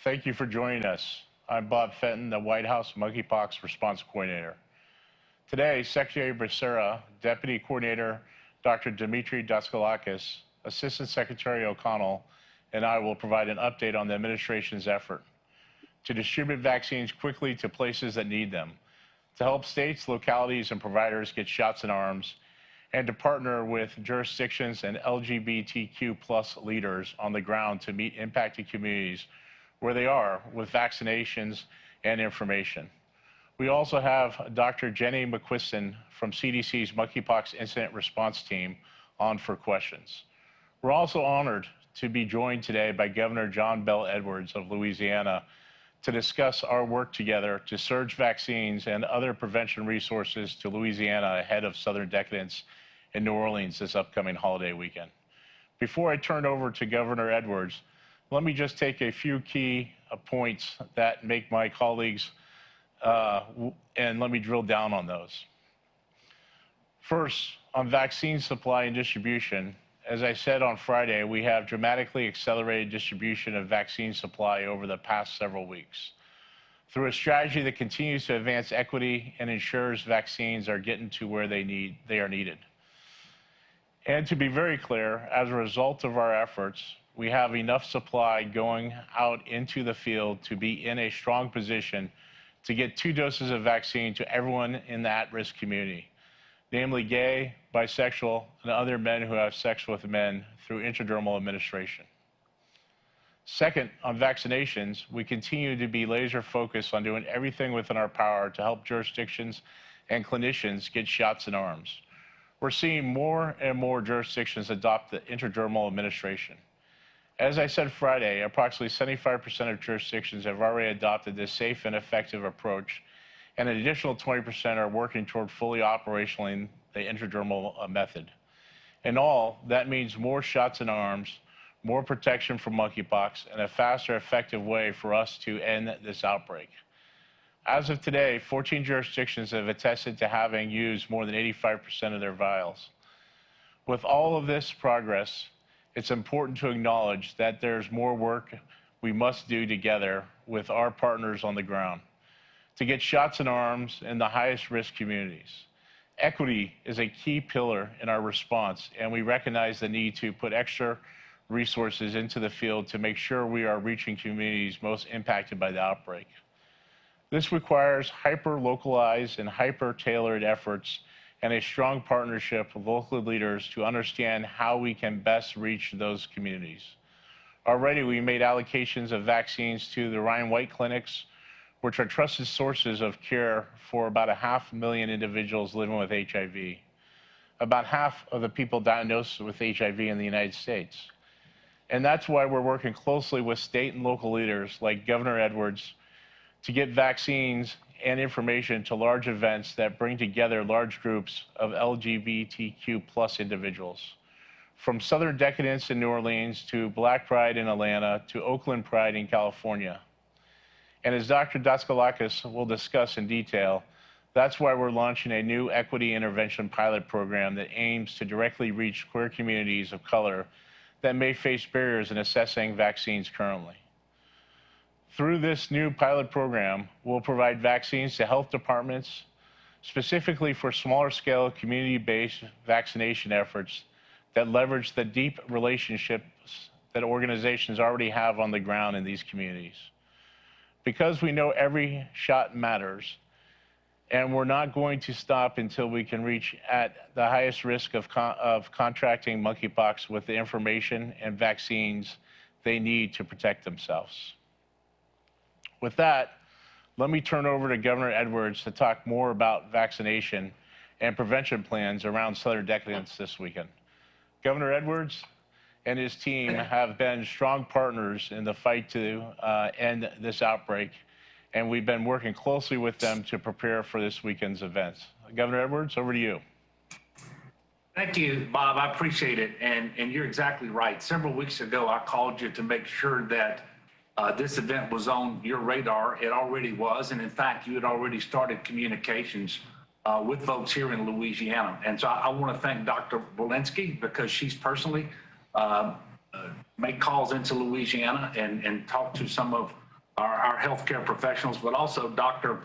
Thank you for joining us. I'm Bob Fenton, the White House Monkeypox Response Coordinator. Today, Secretary Becerra, Deputy Coordinator Dr. Dimitri Daskalakis, Assistant Secretary O'Connell, and I will provide an update on the administration's effort to distribute vaccines quickly to places that need them, to help states, localities, and providers get shots in arms, and to partner with jurisdictions and LGBTQ+ leaders on the ground to meet impacted communities where they are with vaccinations and information. We also have Dr. Jenny McQuiston from CDC's Monkeypox Incident Response Team on for questions. We're also honored to be joined today by Governor John Bel Edwards of Louisiana to discuss our work together to surge vaccines and other prevention resources to Louisiana ahead of Southern Decadence in New Orleans this upcoming holiday weekend. Before I turn over to Governor Edwards, let me just take a few key points that make my colleagues, and let me drill down on those. First, on vaccine supply and distribution, as I said on Friday, we have dramatically accelerated distribution of vaccine supply over the past several weeks through a strategy that continues to advance equity and ensures vaccines are getting to where they are needed. And to be very clear, as a result of our efforts, we have enough supply going out into the field to be in a strong position to get 2 doses of vaccine to everyone in the at-risk community, namely gay, bisexual, and other men who have sex with men through intradermal administration. Second, on vaccinations, we continue to be laser focused on doing everything within our power to help jurisdictions and clinicians get shots in arms. We're seeing more and more jurisdictions adopt the intradermal administration. As I said Friday, approximately 75% of jurisdictions have already adopted this safe and effective approach, and an additional 20% are working toward fully operationalizing the intradermal method. In all, that means more shots in arms, more protection from monkeypox, and a faster, effective way for us to end this outbreak. As of today, 14 jurisdictions have attested to having used more than 85% of their vials. With all of this progress, it's important to acknowledge that there's more work we must do together with our partners on the ground to get shots in arms in the highest risk communities. Equity is a key pillar in our response, and we recognize the need to put extra resources into the field to make sure we are reaching communities most impacted by the outbreak. This requires hyper-localized and hyper-tailored efforts and a strong partnership with local leaders to understand how we can best reach those communities. Already, we made allocations of vaccines to the Ryan White clinics, which are trusted sources of care for about 500,000 individuals living with HIV, about half of the people diagnosed with HIV in the United States. And that's why we're working closely with state and local leaders like Governor Edwards to get vaccines and information to large events that bring together large groups of LGBTQ+ individuals. From Southern Decadence in New Orleans to Black Pride in Atlanta to Oakland Pride in California. And as Dr. Daskalakis will discuss in detail, that's why we're launching a new equity intervention pilot program that aims to directly reach queer communities of color that may face barriers in accessing vaccines currently. Through this new pilot program, we'll provide vaccines to health departments, specifically for smaller scale community-based vaccination efforts that leverage the deep relationships that organizations already have on the ground in these communities. Because we know every shot matters, and we're not going to stop until we can reach at the highest risk of contracting monkeypox with the information and vaccines they need to protect themselves. With that, let me turn over to Governor Edwards to talk more about vaccination and prevention plans around Southern Decadence this weekend. Governor Edwards and his team have been strong partners in the fight to end this outbreak, and we've been working closely with them to prepare for this weekend's events. Governor Edwards, over to you. Thank you, Bob. I appreciate it. And you're exactly right. Several weeks ago, I called you to make sure that this event was on your radar. It already was. And in fact, you had already started communications with folks here in Louisiana. And so I want to thank Dr. Walensky because she's personally made calls into Louisiana and talked to some of our healthcare professionals, but also Dr.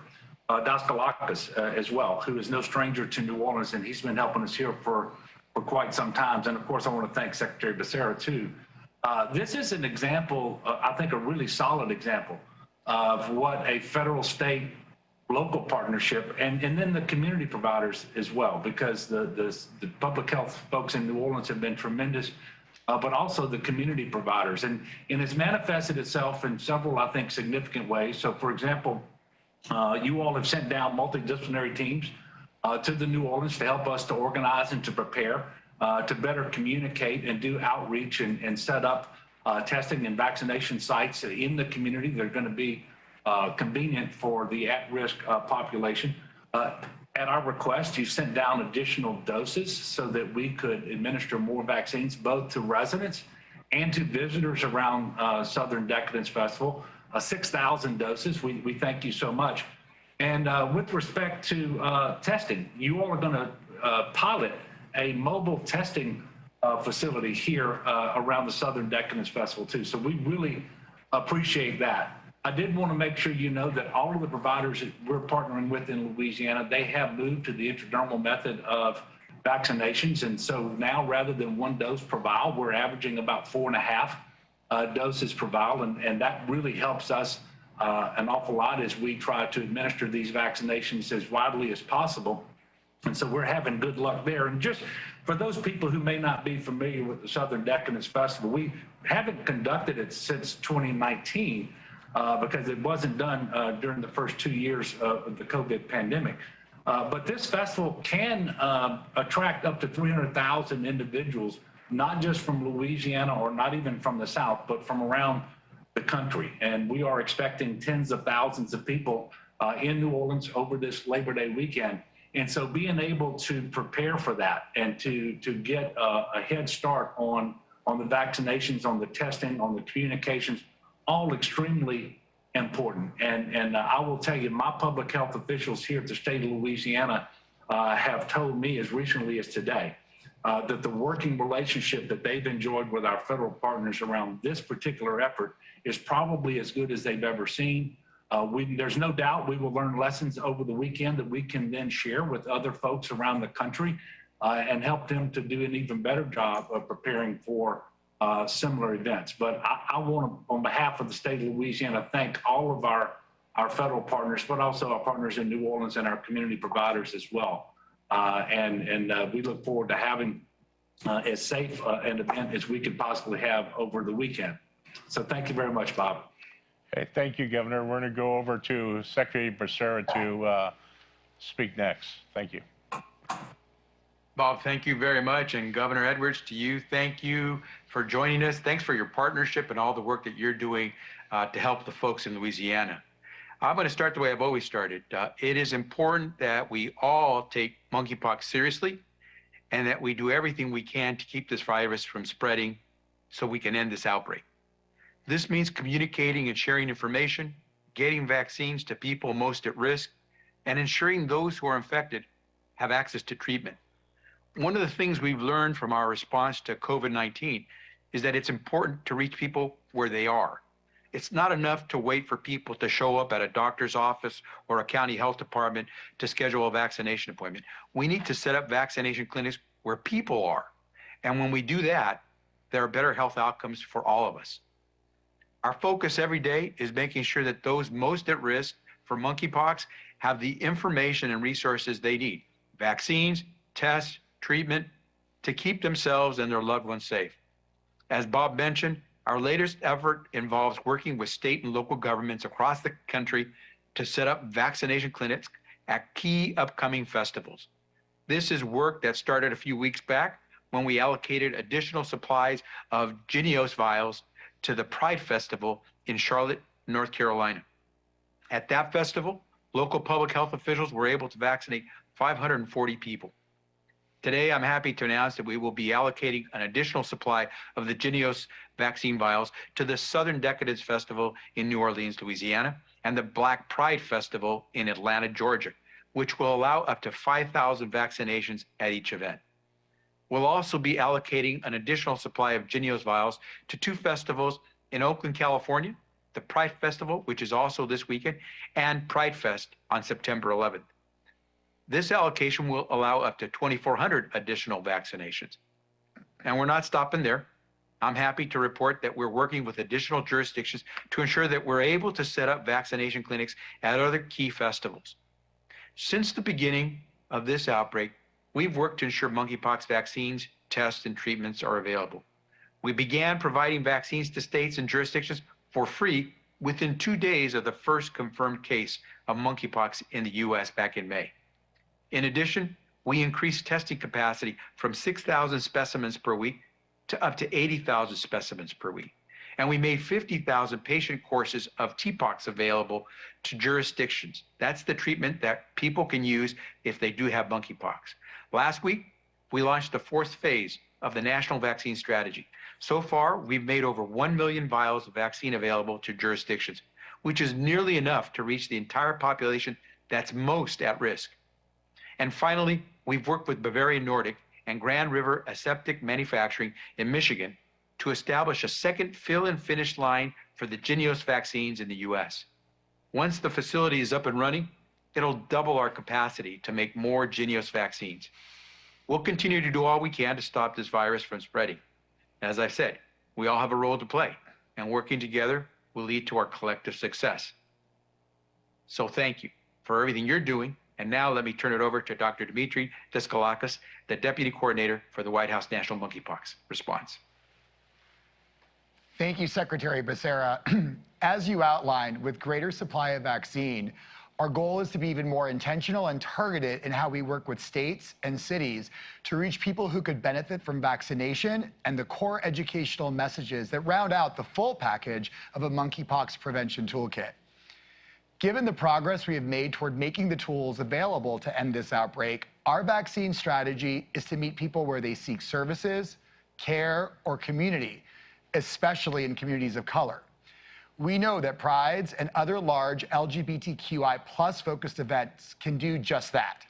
Daskalakis as well, who is no stranger to New Orleans, and he's been helping us here for quite some time. And of course, I want to thank Secretary Becerra too. This is an example, I think a really solid example of what a federal, state, local partnership, and then the community providers as well, because the public health folks in New Orleans have been tremendous, but also the community providers. And it's manifested itself in several, I think, significant ways. So for example, you all have sent down multidisciplinary teams to the New Orleans to help us to organize and to prepare, to better communicate and do outreach and set up testing and vaccination sites in the community. They're going to be convenient for the at-risk population. At our request, you sent down additional doses so that we could administer more vaccines, both to residents and to visitors around Southern Decadence Festival. 6,000 doses. We thank you so much. And with respect to testing, you all are going to pilot a mobile testing facility here around the Southern Decadence Festival too. So we really appreciate that. I did want to make sure you know that all of the providers that we're partnering with in Louisiana, they have moved to the intradermal method of vaccinations. And so now, rather than 1 dose per vial, we're averaging about 4.5 doses per vial. And that really helps us an awful lot as we try to administer these vaccinations as widely as possible. And so we're having good luck there. And just for those people who may not be familiar with the Southern Decadence Festival, we haven't conducted it since 2019. Because it wasn't done during the first 2 years of the COVID pandemic. But this festival can attract up to 300,000 individuals, not just from Louisiana or not even from the South, but from around the country. And we are expecting tens of thousands of people in New Orleans over this Labor Day weekend. And so being able to prepare for that and to get a head start on the vaccinations, on the testing, on the communications, all extremely important. And I will tell you, my public health officials here at the state of Louisiana have told me as recently as today that the working relationship that they've enjoyed with our federal partners around this particular effort is probably as good as they've ever seen. There's no doubt we will learn lessons over the weekend that we can then share with other folks around the country and help them to do an even better job of preparing for similar events. But I want to, on behalf of the state of Louisiana, thank all of our federal partners, but also our partners in New Orleans and our community providers as well. And we look forward to having as safe an event as we could possibly have over the weekend. So thank you very much, Bob. Okay, thank you, Governor. We're going to go over to Secretary Becerra to speak next. Thank you. Bob, thank you very much. And Governor Edwards, to you, thank you for joining us. Thanks for your partnership and all the work that you're doing to help the folks in Louisiana. I'm going to start the way I've always started. It is important that we all take monkeypox seriously and that we do everything we can to keep this virus from spreading so we can end this outbreak. This means communicating and sharing information, getting vaccines to people most at risk, and ensuring those who are infected have access to treatment. One of the things we've learned from our response to COVID-19 is that it's important to reach people where they are. It's not enough to wait for people to show up at a doctor's office or a county health department to schedule a vaccination appointment. We need to set up vaccination clinics where people are. And when we do that, there are better health outcomes for all of us. Our focus every day is making sure that those most at risk for monkeypox have the information and resources they need: vaccines, tests, treatment, to keep themselves and their loved ones safe. As Bob mentioned, our latest effort involves working with state and local governments across the country to set up vaccination clinics at key upcoming festivals. This is work that started a few weeks back when we allocated additional supplies of Jynneos vials to the Pride Festival in Charlotte, North Carolina. At that festival, local public health officials were able to vaccinate 540 people. Today, I'm happy to announce that we will be allocating an additional supply of the Jynneos vaccine vials to the Southern Decadence Festival in New Orleans, Louisiana, and the Black Pride Festival in Atlanta, Georgia, which will allow up to 5,000 vaccinations at each event. We'll also be allocating an additional supply of Jynneos vials to 2 festivals in Oakland, California, the Pride Festival, which is also this weekend, and Pride Fest on September 11th. This allocation will allow up to 2,400 additional vaccinations. And we're not stopping there. I'm happy to report that we're working with additional jurisdictions to ensure that we're able to set up vaccination clinics at other key festivals. Since the beginning of this outbreak, we've worked to ensure monkeypox vaccines, tests, and treatments are available. We began providing vaccines to states and jurisdictions for free within 2 days of the first confirmed case of monkeypox in the U.S. back in May. In addition, we increased testing capacity from 6,000 specimens per week to up to 80,000 specimens per week. And we made 50,000 patient courses of TPOXX available to jurisdictions. That's the treatment that people can use if they do have monkeypox. Last week, we launched the 4th phase of the National Vaccine Strategy. So far, we've made over 1 million vials of vaccine available to jurisdictions, which is nearly enough to reach the entire population that's most at risk. And finally, we've worked with Bavarian Nordic and Grand River Aseptic Manufacturing in Michigan to establish a second fill and finish line for the Jynneos vaccines in the US. Once the facility is up and running, it'll double our capacity to make more Jynneos vaccines. We'll continue to do all we can to stop this virus from spreading. As I've said, we all have a role to play, and working together will lead to our collective success. So thank you for everything you're doing. And now let me turn it over to Dr. Dimitri Daskalakis, the Deputy Coordinator for the White House National Monkeypox Response. Thank you, Secretary Becerra. As you outlined, with greater supply of vaccine, our goal is to be even more intentional and targeted in how we work with states and cities to reach people who could benefit from vaccination and the core educational messages that round out the full package of a monkeypox prevention toolkit. Given the progress we have made toward making the tools available to end this outbreak, our vaccine strategy is to meet people where they seek services, care, or community, especially in communities of color. We know that prides and other large LGBTQI+ focused events can do just that.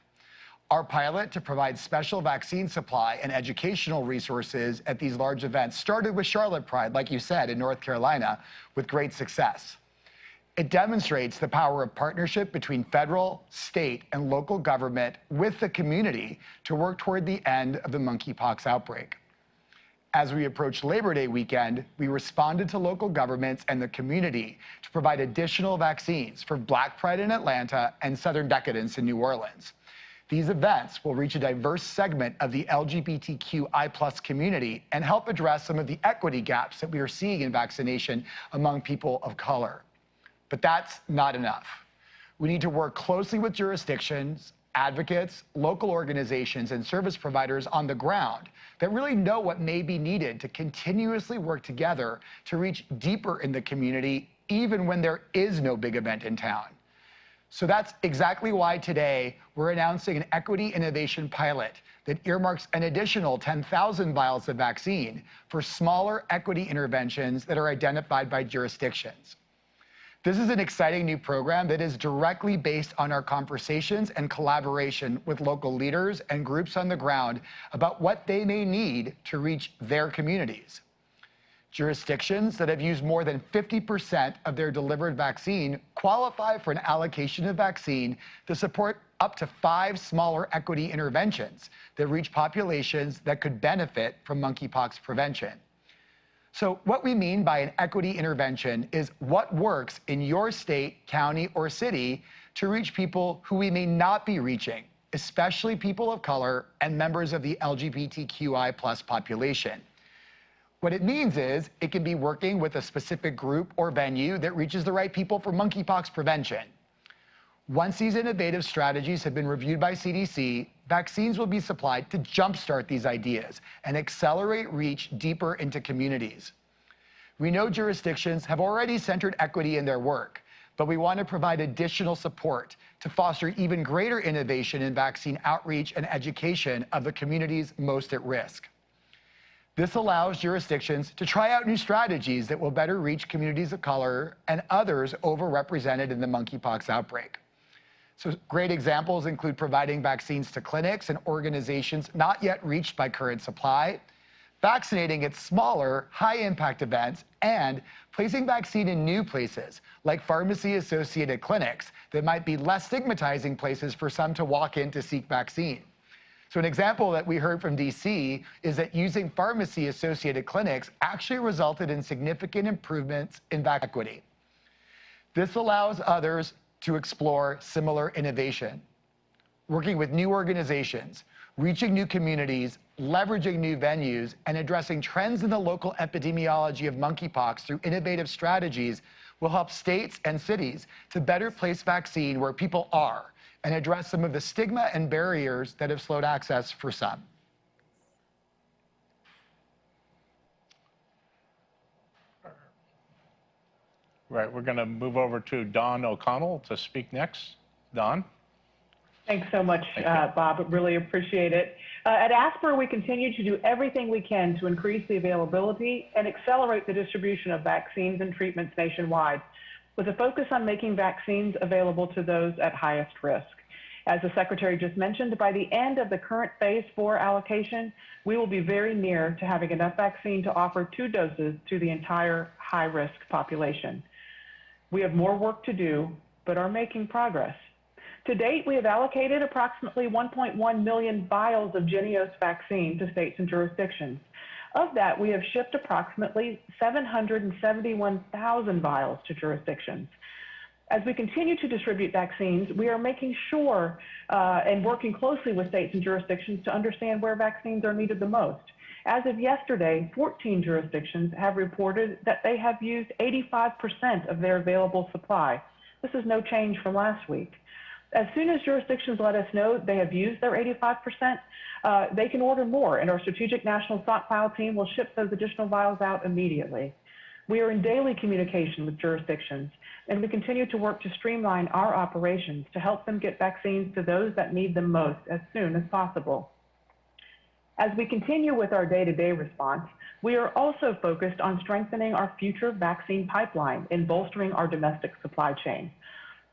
Our pilot to provide special vaccine supply and educational resources at these large events started with Charlotte Pride, like you said, in North Carolina, with great success. It demonstrates the power of partnership between federal, state, and local government with the community to work toward the end of the monkeypox outbreak. As we approach Labor Day weekend, we responded to local governments and the community to provide additional vaccines for Black Pride in Atlanta and Southern Decadence in New Orleans. These events will reach a diverse segment of the LGBTQI+ community and help address some of the equity gaps that we are seeing in vaccination among people of color. But that's not enough. We need to work closely with jurisdictions, advocates, local organizations, and service providers on the ground that really know what may be needed to continuously work together to reach deeper in the community, even when there is no big event in town. So that's exactly why today we're announcing an equity innovation pilot that earmarks an additional 10,000 vials of vaccine for smaller equity interventions that are identified by jurisdictions. This is an exciting new program that is directly based on our conversations and collaboration with local leaders and groups on the ground about what they may need to reach their communities. Jurisdictions that have used more than 50% of their delivered vaccine qualify for an allocation of vaccine to support up to 5 smaller equity interventions that reach populations that could benefit from monkeypox prevention. So what we mean by an equity intervention is what works in your state, county, or city to reach people who we may not be reaching, especially people of color and members of the LGBTQI+ population. What it means is it can be working with a specific group or venue that reaches the right people for monkeypox prevention. Once these innovative strategies have been reviewed by CDC, vaccines will be supplied to jumpstart these ideas and accelerate reach deeper into communities. We know jurisdictions have already centered equity in their work, but we want to provide additional support to foster even greater innovation in vaccine outreach and education of the communities most at risk. This allows jurisdictions to try out new strategies that will better reach communities of color and others overrepresented in the monkeypox outbreak. So great examples include providing vaccines to clinics and organizations not yet reached by current supply, vaccinating at smaller, high-impact events, and placing vaccine in new places, like pharmacy-associated clinics that might be less stigmatizing places for some to walk in to seek vaccine. So an example that we heard from DC is that using pharmacy-associated clinics actually resulted in significant improvements in vaccine equity. This allows others to explore similar innovation, working with new organizations, reaching new communities, leveraging new venues, and addressing trends in the local epidemiology of monkeypox through innovative strategies will help states and cities to better place vaccine where people are and address some of the stigma and barriers that have slowed access for some. Right, we're going to move over to Dawn O'Connell to speak next. Dawn? Thanks so much, Bob. Really appreciate it. At ASPR, we continue to do everything we can to increase the availability and accelerate the distribution of vaccines and treatments nationwide, with a focus on making vaccines available to those at highest risk. As the Secretary just mentioned, by the end of the current Phase 4 allocation, we will be very near to having enough vaccine to offer 2 doses to the entire high-risk population. We have more work to do, but are making progress. To date, we have allocated approximately 1.1 million vials of JYNNEOS vaccine to states and jurisdictions. Of that, we have shipped approximately 771,000 vials to jurisdictions. As we continue to distribute vaccines, we are making sure and working closely with states and jurisdictions to understand where vaccines are needed the most. As of yesterday, 14 jurisdictions have reported that they have used 85% of their available supply. This is no change from last week. As soon as jurisdictions let us know they have used their 85%, they can order more, and our Strategic National Stockpile team will ship those additional vials out immediately. We are in daily communication with jurisdictions, and we continue to work to streamline our operations to help them get vaccines to those that need them most as soon as possible. As we continue with our day-to-day response, we are also focused on strengthening our future vaccine pipeline and bolstering our domestic supply chain.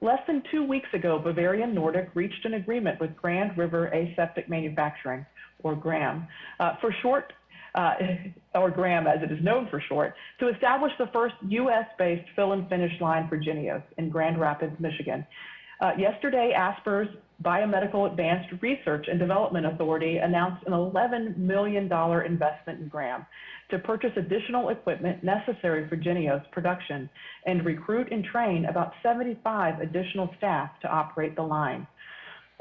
Less than 2 weeks ago, Bavarian Nordic reached an agreement with Grand River Aseptic Manufacturing, or GRAM, for short, or GRAM as it is known for short, to establish the first U.S.-based fill and finish line for JYNNEOS in Grand Rapids, Michigan. Yesterday, ASPR's Biomedical Advanced Research and Development Authority announced an $11 million investment in GRAM to purchase additional equipment necessary for JYNNEOS production and recruit and train about 75 additional staff to operate the line.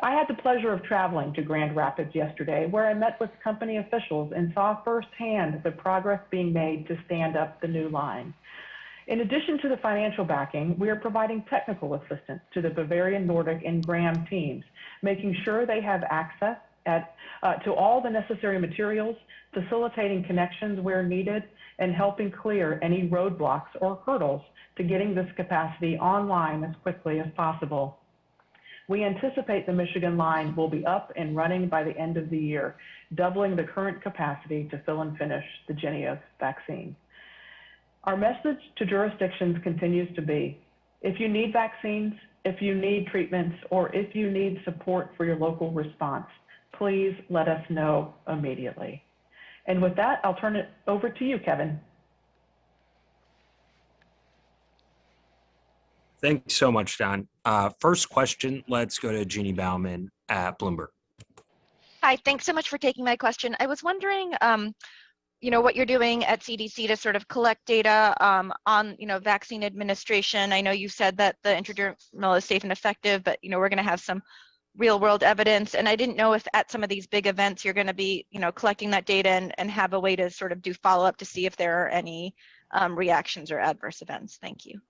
I had the pleasure of traveling to Grand Rapids yesterday, where I met with company officials and saw firsthand the progress being made to stand up the new line. In addition to the financial backing, we are providing technical assistance to the Bavarian Nordic and GRAM teams, making sure they have access to all the necessary materials, facilitating connections where needed, and helping clear any roadblocks or hurdles to getting this capacity online as quickly as possible. We anticipate the Michigan line will be up and running by the end of the year, doubling the current capacity to fill and finish the JYNNEOS vaccine. Our message to jurisdictions continues to be, if you need vaccines, if you need treatments, or if you need support for your local response, please let us know immediately. And with that, I'll turn it over to you, Kevin. Thanks so much, Don. First question, let's go to Jeannie Bauman at Bloomberg. Hi, thanks so much for taking my question. I was wondering, what you're doing at CDC to sort of collect data on, vaccine administration. I know you said that the intradermal is safe and effective, but, we're going to have some real world evidence. And I didn't know if at some of these big events, you're going to be, collecting that data and have a way to sort of do follow-up to see if there are any reactions or adverse events. Thank you.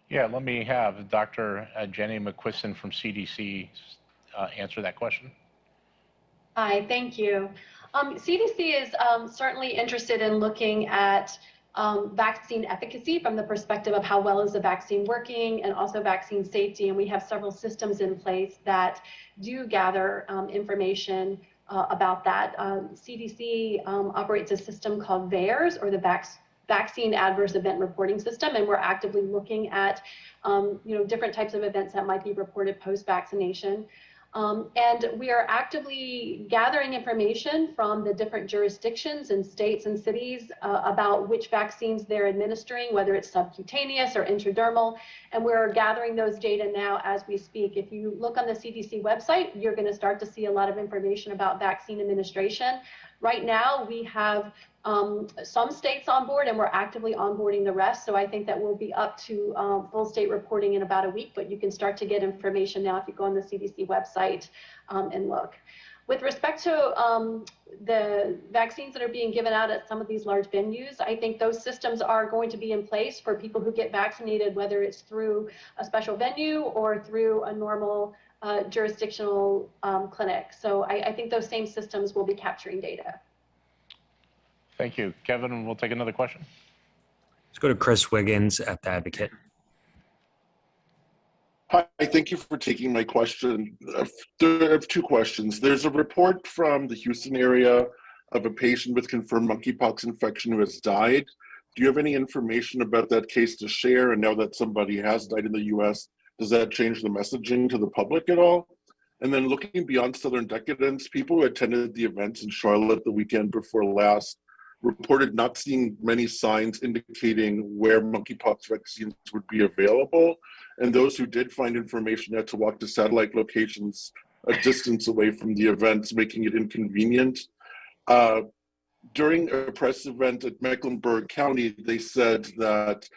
Yeah, let me have Dr. Jenny McQuiston from CDC answer that question. Hi, thank you. CDC is certainly interested in looking at vaccine efficacy from the perspective of how well is the vaccine working and also vaccine safety. And we have several systems in place that do gather information about that. CDC operates a system called VAERS, or the Vaccine Adverse Event Reporting System, and we're actively looking at different types of events that might be reported post-vaccination. And we are actively gathering information from the different jurisdictions and states and cities about which vaccines they're administering, whether it's subcutaneous or intradermal. And we're gathering those data now as we speak. If you look on the CDC website, you're going to start to see a lot of information about vaccine administration. Right now, we have some states on board, and we're actively onboarding the rest. So I think that we'll be up to full state reporting in about a week, but you can start to get information now if you go on the CDC website and look. With respect to the vaccines that are being given out at some of these large venues, I think those systems are going to be in place for people who get vaccinated, whether it's through a special venue or through a normal jurisdictional clinic. So I think those same systems will be capturing data. Thank you. Kevin, we'll take another question. Let's go to Chris Wiggins at the Advocate. Hi, thank you for taking my question. I have two questions. There's a report from the Houston area of a patient with confirmed monkeypox infection who has died. Do you have any information about that case to share? And now that somebody has died in the US, does that change the messaging to the public at all? And then looking beyond Southern Decadence, people who attended the events in Charlotte the weekend before last reported not seeing many signs indicating where monkeypox vaccines would be available. And those who did find information had to walk to satellite locations a distance away from the events, making it inconvenient. During a press event at Mecklenburg County, they said that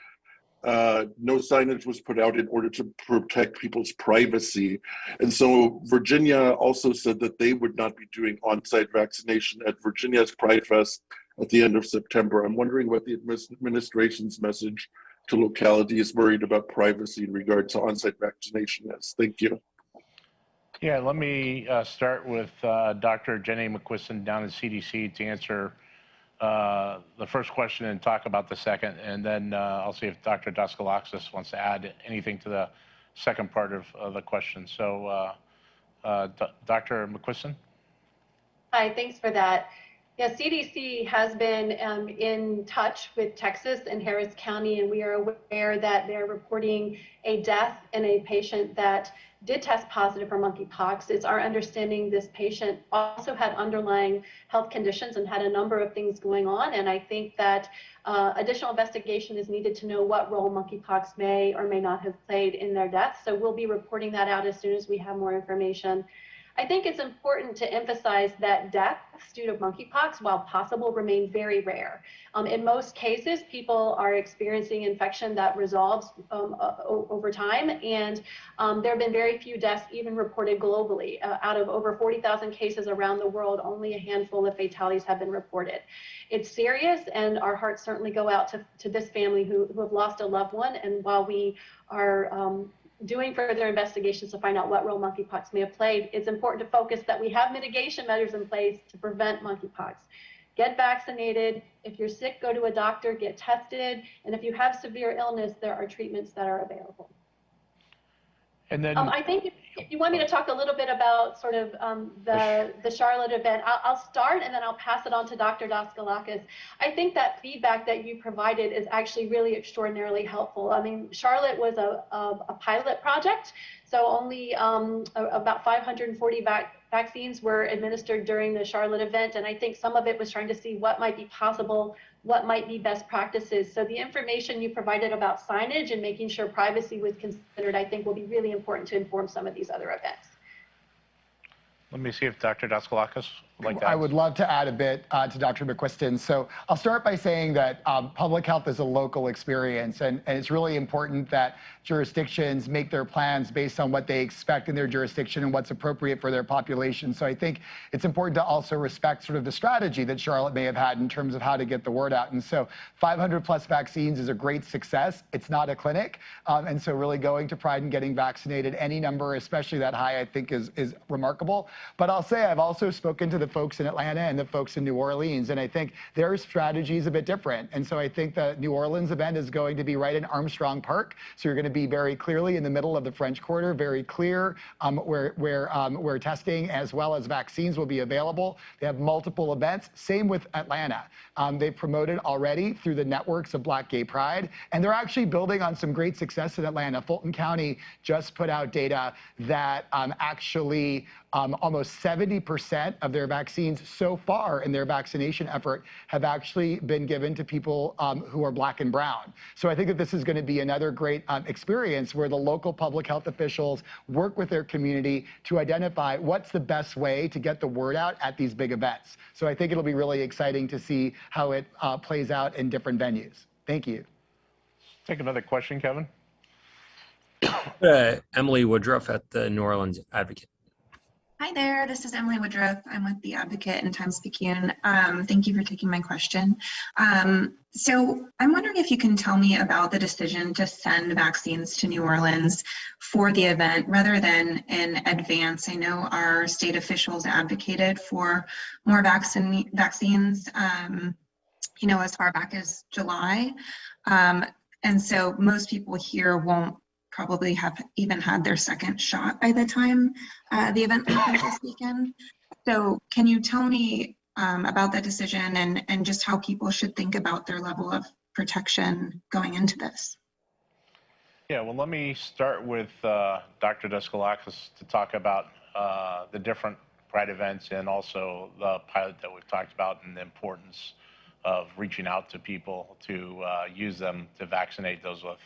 no signage was put out in order to protect people's privacy. And so Virginia also said that they would not be doing on-site vaccination at Virginia's Pride Fest at the end of September. I'm wondering what the administration's message to localities worried about privacy in regard to on-site vaccination is. Thank you. Yeah, let me start with Dr. Jenny McQuiston down at CDC to answer the first question and talk about the second, and then I'll see if Dr. Daskalakis wants to add anything to the second part of the question. So, Dr. McQuiston? Hi, thanks for that. Yeah, CDC has been in touch with Texas and Harris County, and we are aware that they're reporting a death in a patient that did test positive for monkeypox. It's our understanding this patient also had underlying health conditions and had a number of things going on, and I think that additional investigation is needed to know what role monkeypox may or may not have played in their death. So we'll be reporting that out as soon as we have more information. I think it's important to emphasize that deaths due to monkeypox, while possible, remain very rare. In most cases, people are experiencing infection that resolves over time, and there have been very few deaths even reported globally. Out of over 40,000 cases around the world, only a handful of fatalities have been reported. It's serious, and our hearts certainly go out to this family who have lost a loved one, and while we are doing further investigations to find out what role monkeypox may have played, it's important to focus that we have mitigation measures in place to prevent monkeypox. Get vaccinated. If you're sick, go to a doctor, get tested. And if you have severe illness, there are treatments that are available. And then I think if you want me to talk a little bit about sort of the Charlotte event, I'll start and then I'll pass it on to Dr. Daskalakis. I think that feedback that you provided is actually really extraordinarily helpful. I mean, Charlotte was a pilot project, so only about 540 vaccines were administered during the Charlotte event, and I think some of it was trying to see what might be possible, what might be best practices. So the information you provided about signage and making sure privacy was considered, I think, will be really important to inform some of these other events. let me see if Dr. Daskalakis would like to add. I would love to add a bit to Dr. McQuiston. So I'll start by saying that public health is a local experience, and it's really important that jurisdictions make their plans based on what they expect in their jurisdiction and what's appropriate for their population. So I think it's important to also respect sort of the strategy that Charlotte may have had in terms of how to get the word out. And so 500 plus vaccines is a great success. It's not a clinic. And so really going to Pride and getting vaccinated, any number, especially that high, I think is remarkable. But I'll say I've also spoken to the the folks in Atlanta and the folks in New Orleans. And I think their strategy is a bit different. And so I think the New Orleans event is going to be right in Armstrong Park. So you're going to be very clearly in the middle of the French Quarter, very clear where testing as well as vaccines will be available. They have multiple events. Same with Atlanta. They've promoted already through the networks of Black Gay Pride. And they're actually building on some great success in Atlanta. Fulton County just put out data that actually almost 70% of their vaccines so far in their vaccination effort have actually been given to people who are Black and brown. So I think that this is going to be another great experience where the local public health officials work with their community to identify what's the best way to get the word out at these big events. So I think it'll be really exciting to see how it plays out in different venues. Thank you. Take another question, Kevin. Emily Woodruff at the New Orleans Advocate. Hi there, this is Emily Woodruff. I'm with the Advocate and Times-Picayune. Thank you for taking my question. So I'm wondering if you can tell me about the decision to send vaccines to New Orleans for the event rather than in advance. I know our state officials advocated for more vaccines, as far back as July. And so most people here won't probably have even had their second shot by the time the event happens this weekend. So can you tell me about that decision and just how people should think about their level of protection going into this? Yeah, well, let me start with Dr. Daskalakis to talk about the different Pride events and also the pilot that we've talked about and the importance of reaching out to people to use them to vaccinate those with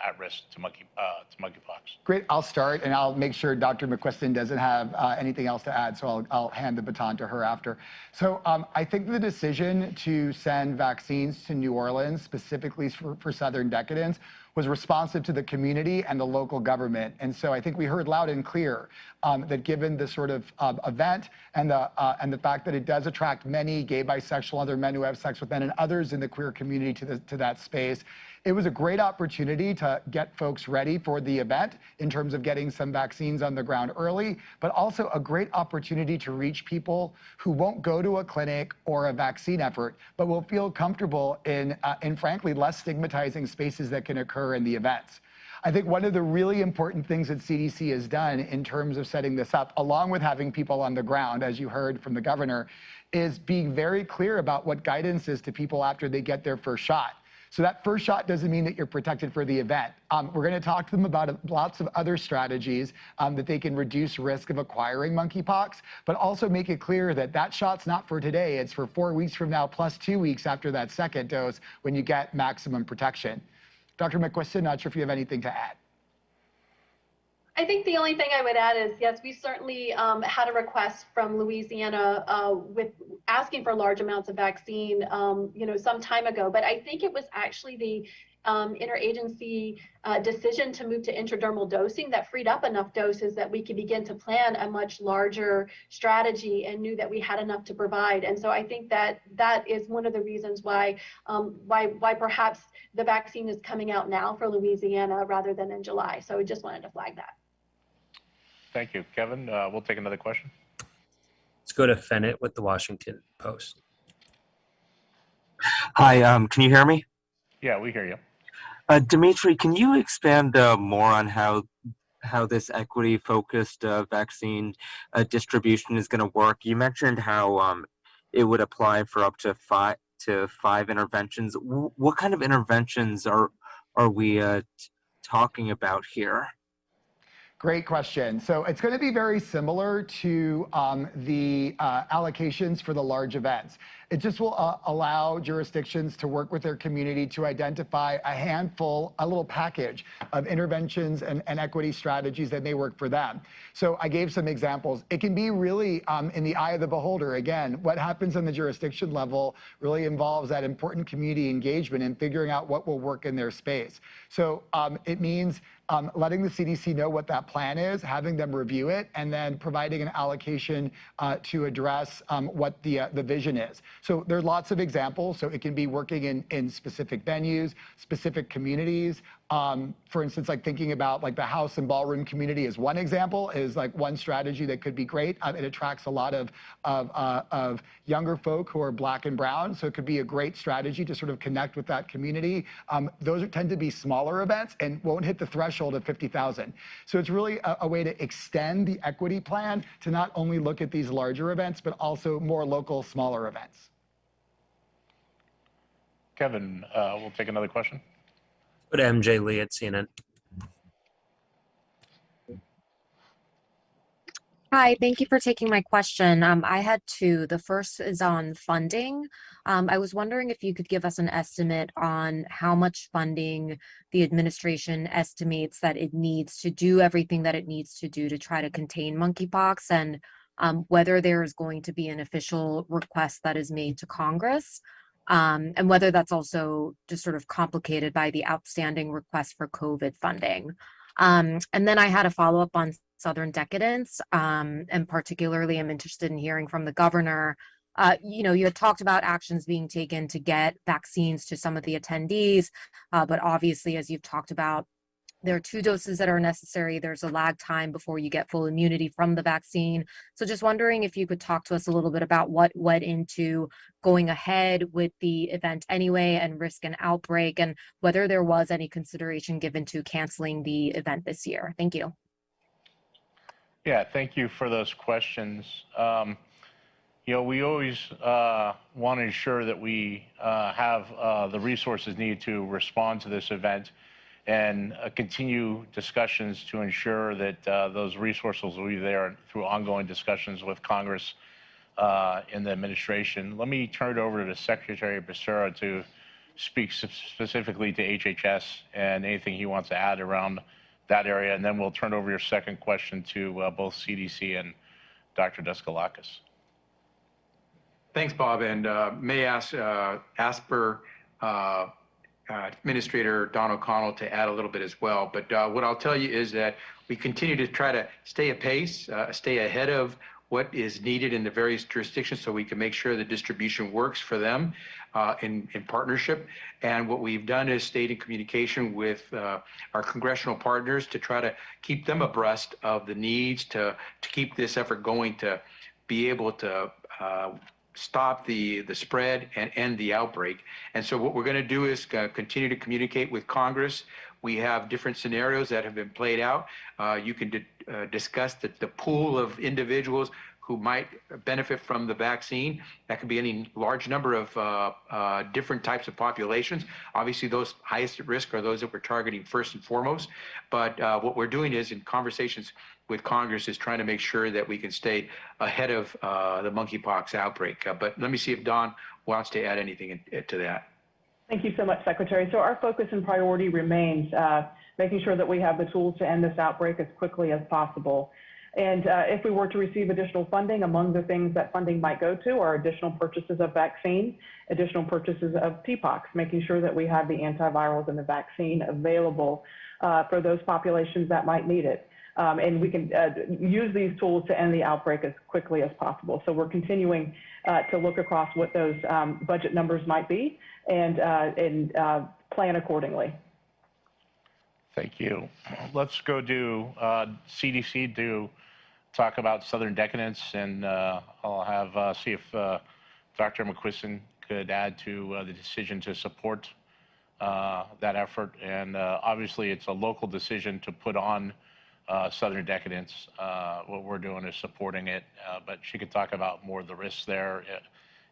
at risk to monkeypox. Great, I'll start and I'll make sure Dr. McQuiston doesn't have anything else to add, so I'll hand the baton to her after. So I think the decision to send vaccines to New Orleans, specifically for Southern Decadence, was responsive to the community and the local government. And so I think we heard loud and clear that given the sort of event and the fact that it does attract many gay, bisexual, other men who have sex with men and others in the queer community to that space, it was a great opportunity to get folks ready for the event in terms of getting some vaccines on the ground early, but also a great opportunity to reach people who won't go to a clinic or a vaccine effort, but will feel comfortable in frankly, less stigmatizing spaces that can occur in the events. I think one of the really important things that CDC has done in terms of setting this up, along with having people on the ground, as you heard from the governor, is being very clear about what guidance is to people after they get their first shot. So that first shot doesn't mean that you're protected for the event. We're going to talk to them about lots of other strategies that they can reduce risk of acquiring monkeypox, but also make it clear that that shot's not for today. It's for 4 weeks from now, plus 2 weeks after that second dose when you get maximum protection. Dr. McQuiston, not sure if you have anything to add. I think the only thing I would add is, yes, we certainly had a request from Louisiana with asking for large amounts of vaccine, some time ago. But I think it was actually the interagency decision to move to intradermal dosing that freed up enough doses that we could begin to plan a much larger strategy and knew that we had enough to provide. And so I think that that is one of the reasons why perhaps the vaccine is coming out now for Louisiana rather than in July. So we just wanted to flag that. Thank you. Kevin, we'll take another question. Let's go to Fennett with the Washington Post. Hi, can you hear me? Yeah, we hear you. Dimitri, can you expand more on how this equity-focused vaccine distribution is going to work? You mentioned how it would apply for up to five interventions. What kind of interventions are we talking about here? Great question. So it's going to be very similar to the allocations for the large events. It just will allow jurisdictions to work with their community to identify a handful, a little package of interventions and equity strategies that may work for them. So I gave some examples. It can be really in the eye of the beholder. Again, what happens on the jurisdiction level really involves that important community engagement and figuring out what will work in their space. So it means letting the CDC know what that plan is, having them review it, and then providing an allocation to address what the vision is. So there's lots of examples. So it can be working in specific venues, specific communities, For instance, like thinking about like the house and ballroom community is one example, is like one strategy that could be great. It attracts a lot of younger folk who are Black and brown, so it could be a great strategy to sort of connect with that community. Those tend to be smaller events and won't hit the threshold of 50,000. So it's really a way to extend the equity plan to not only look at these larger events, but also more local, smaller events. Kevin, we'll take another question. Go to MJ Lee at CNN. Hi, thank you for taking my question. I had two. The first is on funding. I was wondering if you could give us an estimate on how much funding the administration estimates that it needs to do everything that it needs to do to try to contain monkeypox, and whether there is going to be an official request that is made to Congress, and whether that's also just sort of complicated by the outstanding request for COVID funding. And then I had a follow-up on Southern decadence, and particularly I'm interested in hearing from the governor. You had talked about actions being taken to get vaccines to some of the attendees, but obviously, as you've talked about, there are 2 doses that are necessary. There's a lag time before you get full immunity from the vaccine. So just wondering if you could talk to us a little bit about what went into going ahead with the event anyway and risk an outbreak, and whether there was any consideration given to canceling the event this year. Thank you. Yeah, thank you for those questions. We always want to ensure that we have the resources needed to respond to this event and continue discussions to ensure that those resources will be there through ongoing discussions with Congress and the administration. Let me turn it over to Secretary Becerra to speak specifically to HHS and anything he wants to add around that area, and then we'll turn over your second question to both CDC and Dr. Daskalakis. Thanks, Bob, and may I ask ASPR Administrator Don O'Connell to add a little bit as well. But what I'll tell you is that we continue to try to stay apace, stay ahead of what is needed in the various jurisdictions so we can make sure the distribution works for them in partnership. And what we've done is stayed in communication with our congressional partners to try to keep them abreast of the needs to keep this effort going, to be able to stop the spread and end the outbreak. And so what we're going to do is continue to communicate with Congress. We have different scenarios that have been played out. You can discuss the pool of individuals who might benefit from the vaccine. That could be any large number of different types of populations. Obviously, those highest at risk are those that we're targeting first and foremost. But what we're doing is, in conversations with Congress, is trying to make sure that we can stay ahead of the monkeypox outbreak. But let me see if Don wants to add anything to that. Thank you so much, Secretary. So our focus and priority remains making sure that we have the tools to end this outbreak as quickly as possible. And if we were to receive additional funding, among the things that funding might go to are additional purchases of vaccine, additional purchases of TPOXX, making sure that we have the antivirals and the vaccine available for those populations that might need it. And we can use these tools to end the outbreak as quickly as possible. So we're continuing to look across what those budget numbers might be and plan accordingly. Thank you. Let's go to CDC to talk about Southern decadence, and I'll have see if Dr. McQuiston could add to the decision to support that effort. And obviously, it's a local decision to put on Southern decadence. What we're doing is supporting it, but she could talk about more of the risks there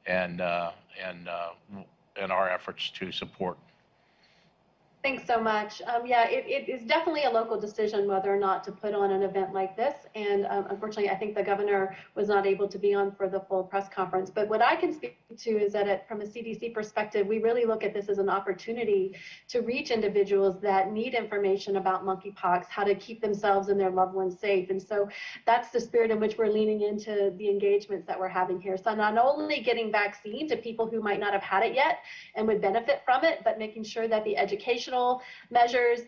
and our efforts to support. Thanks so much. Yeah, it is definitely a local decision whether or not to put on an event like this. And unfortunately, I think the governor was not able to be on for the full press conference. But what I can speak to is that from a CDC perspective, we really look at this as an opportunity to reach individuals that need information about monkeypox, how to keep themselves and their loved ones safe. And so that's the spirit in which we're leaning into the engagements that we're having here. So not only getting vaccine to people who might not have had it yet and would benefit from it, but making sure that the education measures,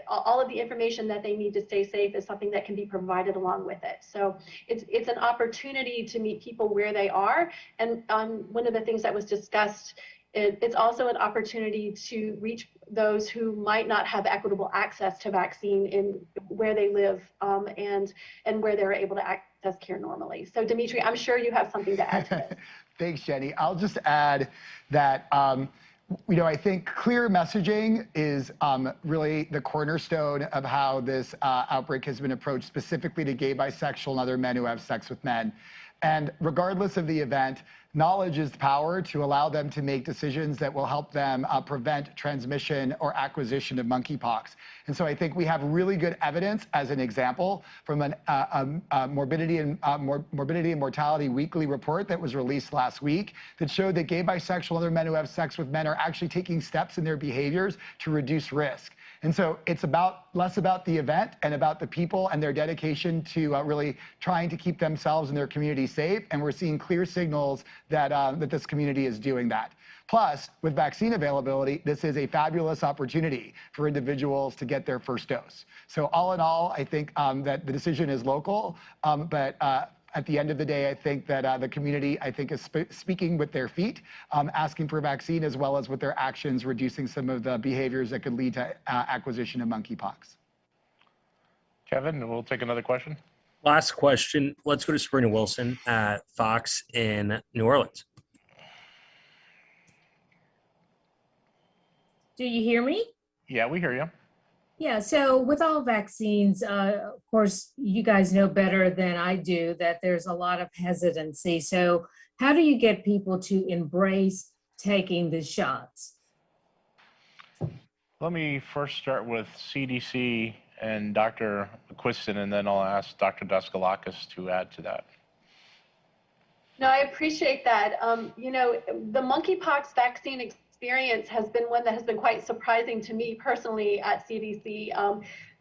all of the information that they need to stay safe is something that can be provided along with it. So it's an opportunity to meet people where they are. And one of the things that was discussed, it's also an opportunity to reach those who might not have equitable access to vaccine in where they live and where they're able to access care normally. So Dimitri, I'm sure you have something to add to this. Thanks, Jenny. I'll just add that I think clear messaging is really the cornerstone of how this outbreak has been approached, specifically to gay, bisexual, and other men who have sex with men. And regardless of the event, knowledge is power to allow them to make decisions that will help them prevent transmission or acquisition of monkeypox. And so I think we have really good evidence, as an example, from a morbidity and mortality weekly report that was released last week that showed that gay, bisexual, and other men who have sex with men are actually taking steps in their behaviors to reduce risk. And so it's less about the event and about the people and their dedication to really trying to keep themselves and their community safe. And we're seeing clear signals that, that this community is doing that. Plus, with vaccine availability, this is a fabulous opportunity for individuals to get their first dose. So all in all, I think that the decision is local, but at the end of the day, I think that the community, is speaking with their feet, asking for a vaccine, as well as with their actions, reducing some of the behaviors that could lead to acquisition of monkeypox. Kevin, we'll take another question. Last question. Let's go to Sabrina Wilson at Fox in New Orleans. Do you hear me? Yeah, we hear you. Yeah, so with all vaccines, of course, you guys know better than I do that there's a lot of hesitancy. So how do you get people to embrace taking the shots? Let me first start with CDC and Dr. Quiston, and then I'll ask Dr. Daskalakis to add to that. No, I appreciate that. The monkeypox vaccine experience has been one that has been quite surprising to me personally at CDC.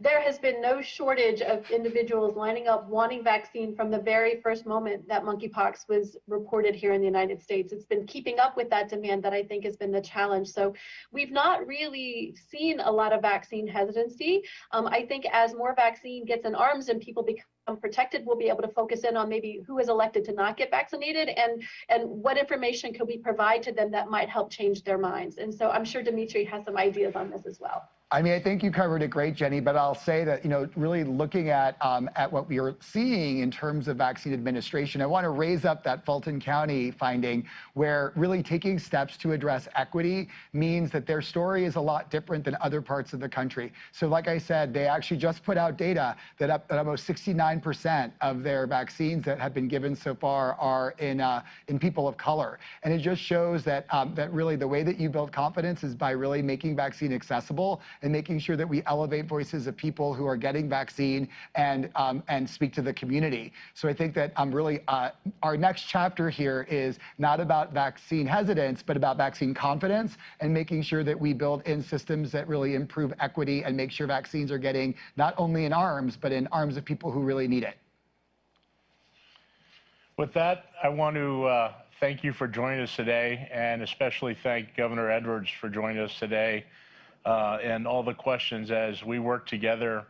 There has been no shortage of individuals lining up wanting vaccine from the very first moment that monkeypox was reported here in the United States. It's been keeping up with that demand that I think has been the challenge. So we've not really seen a lot of vaccine hesitancy. I think as more vaccine gets in arms and people become protected, we'll be able to focus in on maybe who is elected to not get vaccinated and what information could we provide to them that might help change their minds. And so I'm sure Dimitri has some ideas on this as well. I mean, I think you covered it great, Jenny, but I'll say that, really looking at what we are seeing in terms of vaccine administration, I want to raise up that Fulton County finding where really taking steps to address equity means that their story is a lot different than other parts of the country. So like I said, they actually just put out data that almost 69% of their vaccines that have been given so far are in people of color. And it just shows that, that really the way that you build confidence is by really making vaccine accessible and making sure that we elevate voices of people who are getting vaccine and speak to the community. So I think that really our next chapter here is not about vaccine hesitance, but about vaccine confidence and making sure that we build in systems that really improve equity and make sure vaccines are getting not only in arms, but in arms of people who really need it. With that, I want to thank you for joining us today, and especially thank Governor Edwards for joining us today. And all the questions as we work together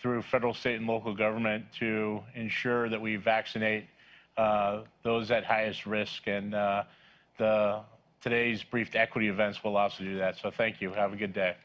through federal, state, and local government to ensure that we vaccinate those at highest risk. And today's briefed equity events will also do that. So thank you. Have a good day.